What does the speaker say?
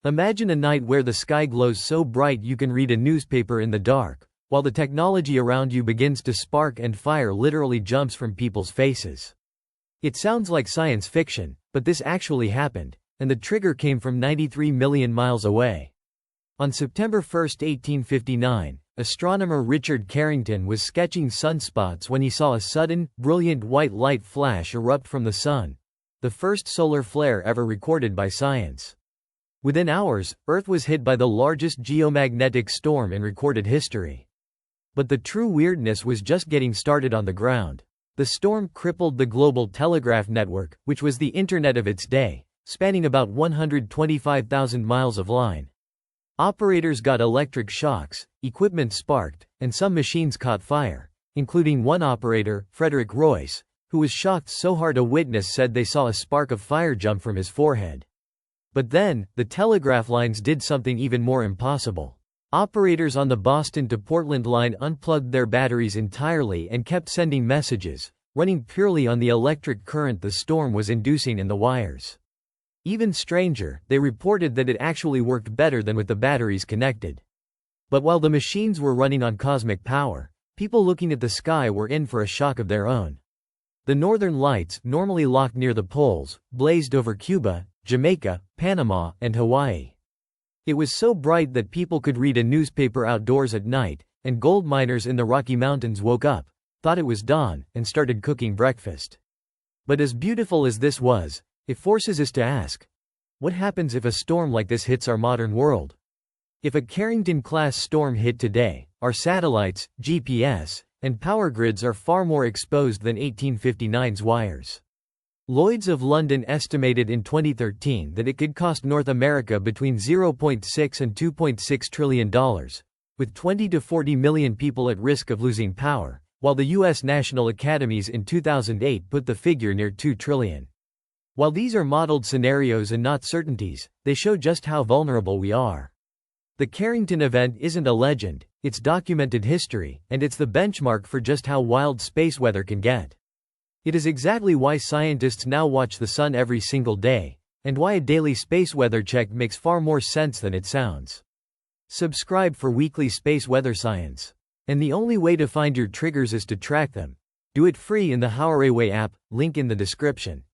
Imagine a night where the sky glows so bright you can read a newspaper in the dark, while the technology around you begins to spark and fire literally jumps from people's faces. It sounds like science fiction, but this actually happened, and the trigger came from 93 million miles away. On September 1, 1859, astronomer Richard Carrington was sketching sunspots when he saw a sudden, brilliant white light flash erupt from the sun, the first solar flare ever recorded by science. Within hours, Earth was hit by the largest geomagnetic storm in recorded history. But the true weirdness was just getting started on the ground. The storm crippled the global telegraph network, which was the internet of its day, spanning about 125,000 miles of line. Operators got electric shocks, equipment sparked, and some machines caught fire, including one operator, Frederick Royce, who was shocked so hard a witness said they saw a spark of fire jump from his forehead. But then, the telegraph lines did something even more impossible. Operators on the Boston to Portland line unplugged their batteries entirely and kept sending messages, running purely on the electric current the storm was inducing in the wires. Even stranger, they reported that it actually worked better than with the batteries connected. But while the machines were running on cosmic power, people looking at the sky were in for a shock of their own. The northern lights, normally locked near the poles, blazed over Cuba, Jamaica, Panama, and Hawaii. It was so bright that people could read a newspaper outdoors at night, and gold miners in the Rocky Mountains woke up, thought it was dawn, and started cooking breakfast. But as beautiful as this was, it forces us to ask, what happens if a storm like this hits our modern world? If a Carrington-class storm hit today, our satellites, GPS, and power grids are far more exposed than 1859's wires. Lloyd's of London estimated in 2013 that it could cost North America between $0.6 and $2.6 trillion, with 20 to 40 million people at risk of losing power, while the U.S. National Academies in 2008 put the figure near $2 trillion. While these are modeled scenarios and not certainties, they show just how vulnerable we are. The Carrington event isn't a legend, it's documented history, and it's the benchmark for just how wild space weather can get. It is exactly why scientists now watch the sun every single day, and why a daily space weather check makes far more sense than it sounds. Subscribe for weekly space weather science. And the only way to find your triggers is to track them. Do it free in the howarewe app, link in the description.